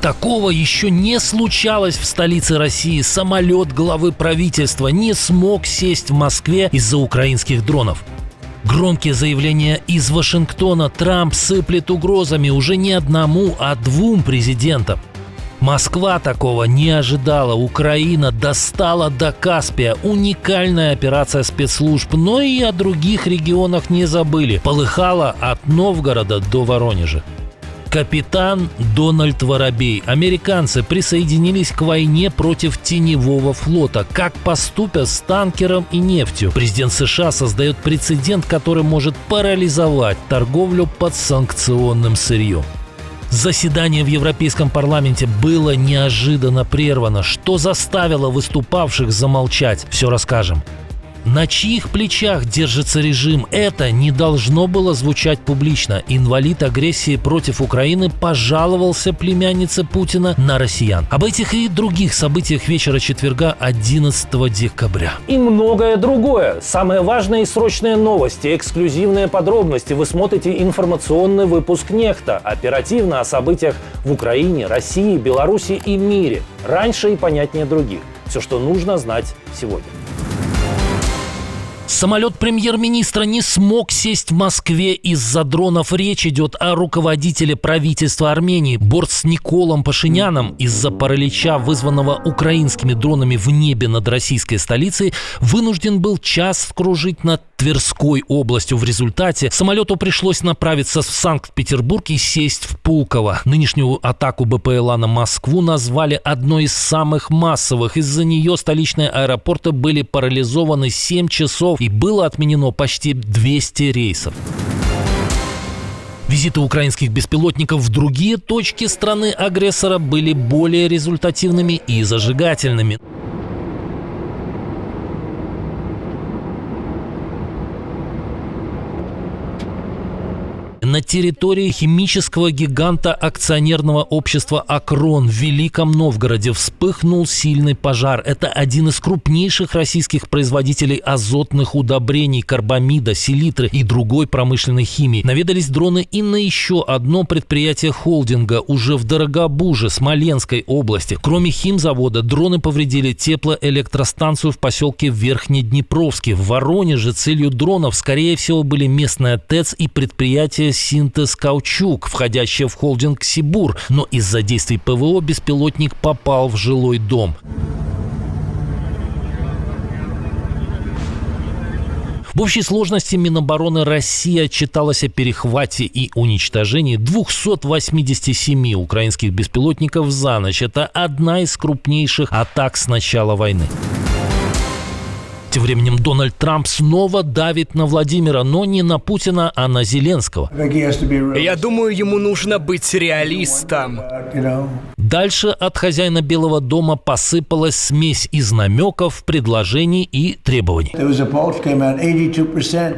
Такого еще не случалось в столице России. Самолет главы правительства не смог сесть в Москве из-за украинских дронов. Громкие заявления из Вашингтона. Трамп сыплет угрозами уже не одному, а двум президентам. Москва такого не ожидала. Украина достала до Каспия. Уникальная операция спецслужб. Но и о других регионах не забыли. Полыхала от Новгорода до Воронежа. Капитан Дональд Воробей. Американцы присоединились к войне против теневого флота. Как поступят с танкером и нефтью? Президент США создает прецедент, который может парализовать торговлю подсанкционным сырьем. Заседание в Европейском парламенте было неожиданно прервано. Что заставило выступавших замолчать? Все расскажем. На чьих плечах держится режим? Это не должно было звучать публично. Инвалид агрессии против Украины пожаловался племяннице Путина на россиян. Об этих и других событиях вечера четверга 11 декабря. И многое другое. Самые важные и срочные новости, эксклюзивные подробности. Вы смотрите информационный выпуск «Нехта». Оперативно о событиях в Украине, России, Беларуси и мире. Раньше и понятнее других. Все, что нужно знать сегодня. Самолет премьер-министра не смог сесть в Москве из-за дронов. Речь идет о руководителе правительства Армении. Борт с Николом Пашиняном из-за паралича, вызванного украинскими дронами в небе над российской столицей, вынужден был час вкружить над Тверской областью. В результате самолету пришлось направиться в Санкт-Петербург и сесть в Пулково. Нынешнюю атаку БПЛА на Москву назвали одной из самых массовых. Из-за нее столичные аэропорты были парализованы 7 часов и было отменено почти 200 рейсов. Визиты украинских беспилотников в другие точки страны-агрессора были более результативными и зажигательными. На территории химического гиганта акционерного общества «Акрон» в Великом Новгороде вспыхнул сильный пожар. Это один из крупнейших российских производителей азотных удобрений, карбамида, селитры и другой промышленной химии. Наведались дроны и на еще одно предприятие холдинга уже в Дорогобуже, Смоленской области. Кроме химзавода, дроны повредили теплоэлектростанцию в поселке Верхнеднепровский. В Воронеже целью дронов, скорее всего, были местная ТЭЦ и предприятие «Синтез Каучук», входящее в холдинг «Сибур», но из-за действий ПВО беспилотник попал в жилой дом. В общей сложности Минобороны России отчиталась о перехвате и уничтожении 287 украинских беспилотников за ночь. Это одна из крупнейших атак с начала войны. Тем временем Дональд Трамп снова давит на Владимира, но не на Путина, а на Зеленского. Я думаю, ему нужно быть реалистом. Дальше от хозяина Белого дома посыпалась смесь из намеков, предложений и требований.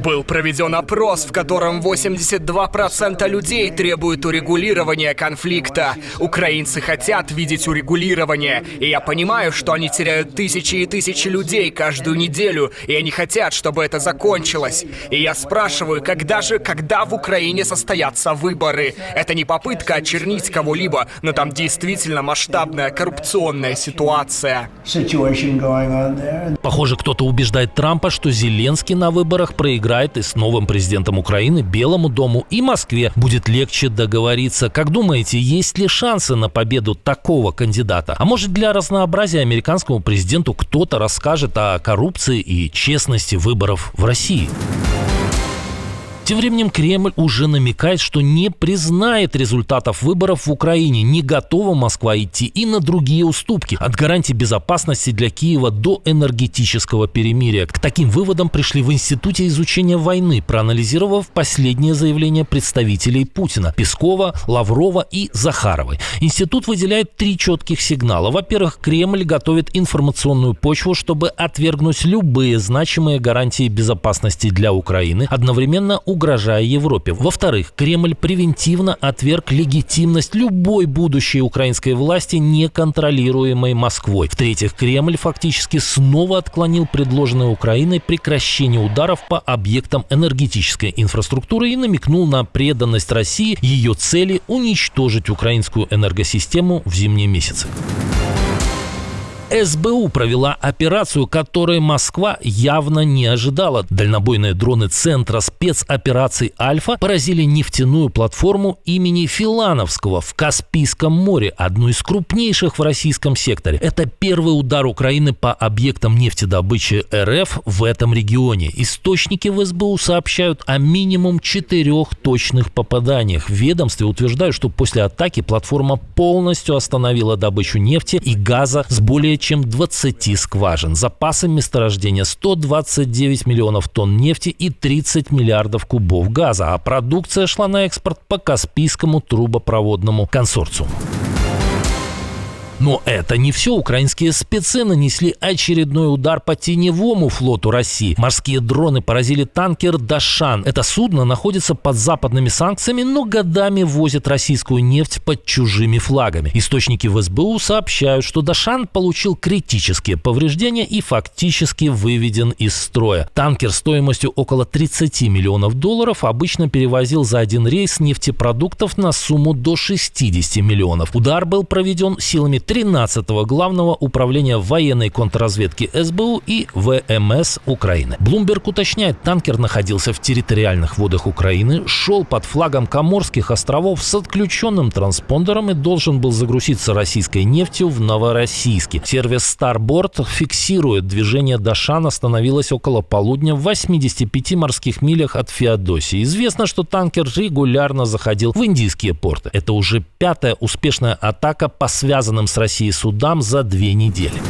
Был проведен опрос, в котором 82% людей требуют урегулирования конфликта. Украинцы хотят видеть урегулирование, и я понимаю, что они теряют тысячи и тысячи людей каждую неделю, и они хотят, чтобы это закончилось. И я спрашиваю, когда в Украине состоятся выборы? Это не попытка очернить кого-либо, но там действительно масштабная коррупционная ситуация. Похоже, кто-то убеждает Трампа, что Зеленский на выборах проиграет, и с новым президентом Украины, Белому дому и Москве будет легче договориться. Как думаете, есть ли шансы на победу такого кандидата? А может, для разнообразия американскому президенту кто-то расскажет о коррупции и честности выборов в России? Тем временем Кремль уже намекает, что не признает результатов выборов в Украине. Не готова Москва идти и на другие уступки. От гарантий безопасности для Киева до энергетического перемирия. К таким выводам пришли в Институте изучения войны, проанализировав последние заявления представителей Путина: Пескова, Лаврова и Захаровой. Институт выделяет 3 четких сигнала. Во-первых, Кремль готовит информационную почву, чтобы отвергнуть любые значимые гарантии безопасности для Украины. Одновременно угрожая Европе. Во-вторых, Кремль превентивно отверг легитимность любой будущей украинской власти, не контролируемой Москвой. В-третьих, Кремль фактически снова отклонил предложенное Украиной прекращение ударов по объектам энергетической инфраструктуры и намекнул на преданность России ее цели уничтожить украинскую энергосистему в зимние месяцы. СБУ провела операцию, которой Москва явно не ожидала. Дальнобойные дроны Центра спецопераций «Альфа» поразили нефтяную платформу имени Филановского в Каспийском море, одну из крупнейших в российском секторе. Это первый удар Украины по объектам нефтедобычи РФ в этом регионе. Источники в СБУ сообщают о минимум 4 точных попаданиях. В ведомстве утверждают, что после атаки платформа полностью остановила добычу нефти и газа с более чем 20 скважин. Запасы месторождения 129 миллионов тонн нефти и 30 миллиардов кубов газа, а продукция шла на экспорт по Каспийскому трубопроводному консорциуму. Но это не все. Украинские спецы нанесли очередной удар по теневому флоту России. Морские дроны поразили танкер «Дашан». Это судно находится под западными санкциями, но годами возит российскую нефть под чужими флагами. Источники в СБУ сообщают, что «Дашан» получил критические повреждения и фактически выведен из строя. Танкер стоимостью около 30 миллионов долларов обычно перевозил за один рейс нефтепродуктов на сумму до 60 миллионов. Удар был проведен силами 13-го Главного управления военной контрразведки СБУ и ВМС Украины. Bloomberg уточняет, танкер находился в территориальных водах Украины, шел под флагом Коморских островов с отключенным транспондером и должен был загрузиться российской нефтью в Новороссийске. Сервис Starboard фиксирует, движение «Дашан» остановилось около полудня в 85 морских милях от Феодосии. Известно, что танкер регулярно заходил в индийские порты. Это уже 5-я успешная атака по связанным с Россией судам за 2 недели.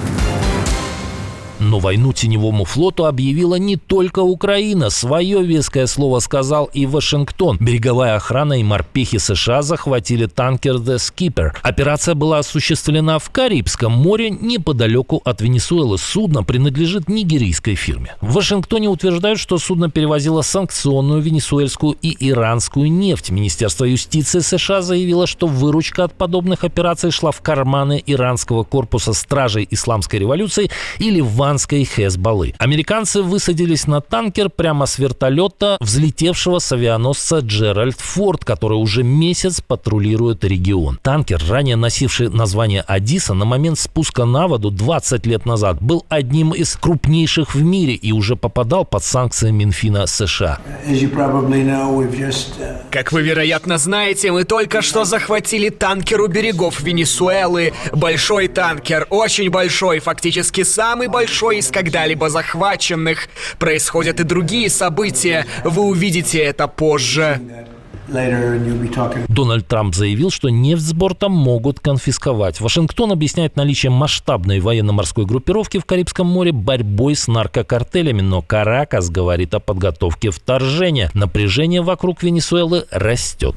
Но войну теневому флоту объявила не только Украина. Свое веское слово сказал и Вашингтон. Береговая охрана и морпехи США захватили танкер The Skipper. Операция была осуществлена в Карибском море неподалеку от Венесуэлы. Судно принадлежит нигерийской фирме. В Вашингтоне утверждают, что судно перевозило санкционную венесуэльскую и иранскую нефть. Министерство юстиции США заявило, что выручка от подобных операций шла в карманы иранского корпуса стражей исламской революции и ливанской Хезболлы. Американцы высадились на танкер прямо с вертолета, взлетевшего с авианосца Джеральд Форд, который уже месяц патрулирует регион. Танкер, ранее носивший название «Одисса», на момент спуска на воду 20 лет назад был одним из крупнейших в мире и уже попадал под санкции Минфина США. Как вы, вероятно, знаете, мы только что захватили танкер у берегов Венесуэлы. Большой танкер, очень большой, фактически самый большой из когда-либо захваченных. Происходят и другие события. Вы увидите это позже. Дональд Трамп заявил, что нефть с борта могут конфисковать. Вашингтон объясняет наличие масштабной военно-морской группировки в Карибском море борьбой с наркокартелями, но Каракас говорит о подготовке вторжения. Напряжение вокруг Венесуэлы растет.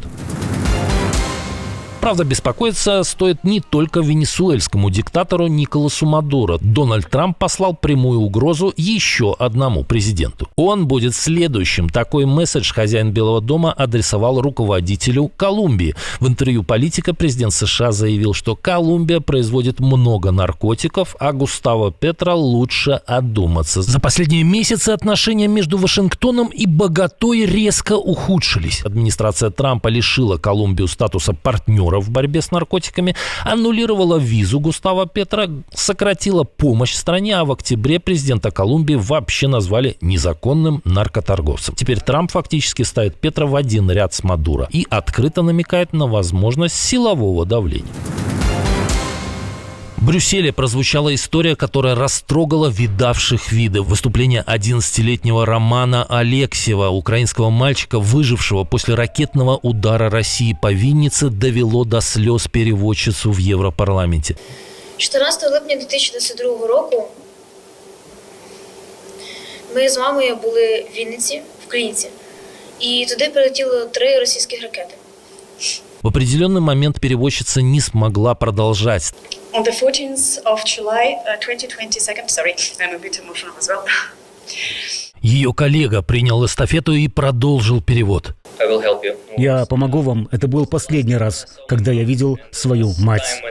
Правда, беспокоиться стоит не только венесуэльскому диктатору Николасу Мадуро. Дональд Трамп послал прямую угрозу еще одному президенту. Он будет следующим. Такой месседж хозяин Белого дома адресовал руководителю Колумбии. В интервью «Политика» президент США заявил, что Колумбия производит много наркотиков, а Густаво Петро лучше одуматься. За последние месяцы отношения между Вашингтоном и Боготой резко ухудшились. Администрация Трампа лишила Колумбию статуса партнера в борьбе с наркотиками, аннулировала визу Густаво Петро, сократила помощь стране, а в октябре президента Колумбии вообще назвали незаконным наркоторговцем. Теперь Трамп фактически ставит Петро в один ряд с Мадуро и открыто намекает на возможность силового давления. В Брюсселе прозвучала история, которая растрогала видавших виды. Выступление 11-летнего Романа Алексеева, украинского мальчика, выжившего после ракетного удара России по Вінниці, довело до слез переводчицу в Європарламенті. 14 липня 2022 року ми з мамою були в Вінниці, в Клінці, і туди прилетіло 3 російських ракети. В определенный момент переводчица не смогла продолжать. On the 14th of July 2022, sorry, I'm a bit emotional as well. Ее коллега принял эстафету и продолжил перевод. Я помогу вам. Это был последний раз, когда я видел свою мать.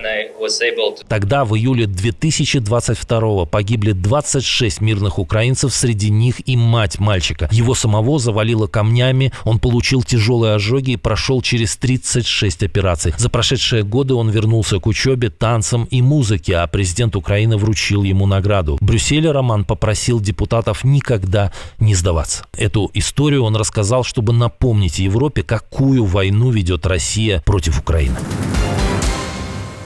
Тогда, в июле 2022 погибли 26 мирных украинцев, среди них и мать мальчика. Его самого завалило камнями, он получил тяжелые ожоги и прошел через 36 операций. За прошедшие годы он вернулся к учебе, танцам и музыке, а президент Украины вручил ему награду. В Брюсселе Роман попросил депутатов никогда не сдаваться. Эту историю он рассказал, чтобы напомнить Европе, какую войну ведет Россия против Украины.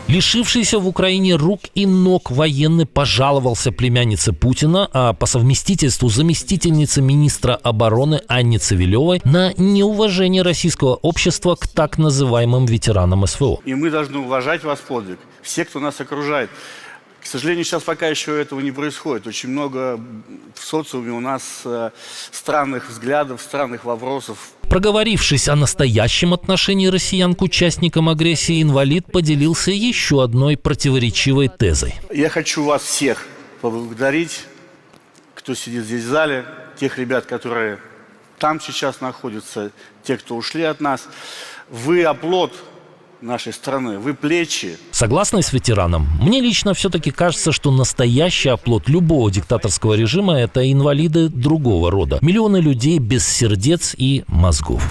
Лишившийся в Украине рук и ног военный пожаловался племяннице Путина, а по совместительству заместительнице министра обороны Анне Цивилевой на неуважение российского общества к так называемым ветеранам СВО. И мы должны уважать ваш подвиг, все, кто нас окружает. К сожалению, сейчас пока еще этого не происходит. Очень много в социуме у нас странных взглядов, странных вопросов. Проговорившись о настоящем отношении россиян к участникам агрессии, инвалид поделился еще одной противоречивой тезой. Я хочу вас всех поблагодарить, кто сидит здесь в зале, тех ребят, которые там сейчас находятся, те, кто ушли от нас. Вы оплот нашей страны, вы плечи. Согласны с ветераном? Мне лично все-таки кажется, что настоящий оплот любого диктаторского режима – это инвалиды другого рода. Миллионы людей без сердец и мозгов.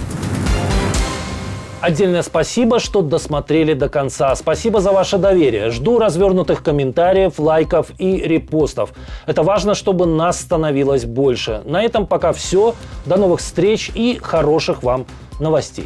Отдельное спасибо, что досмотрели до конца. Спасибо за ваше доверие. Жду развернутых комментариев, лайков и репостов. Это важно, чтобы нас становилось больше. На этом пока все. До новых встреч и хороших вам новостей.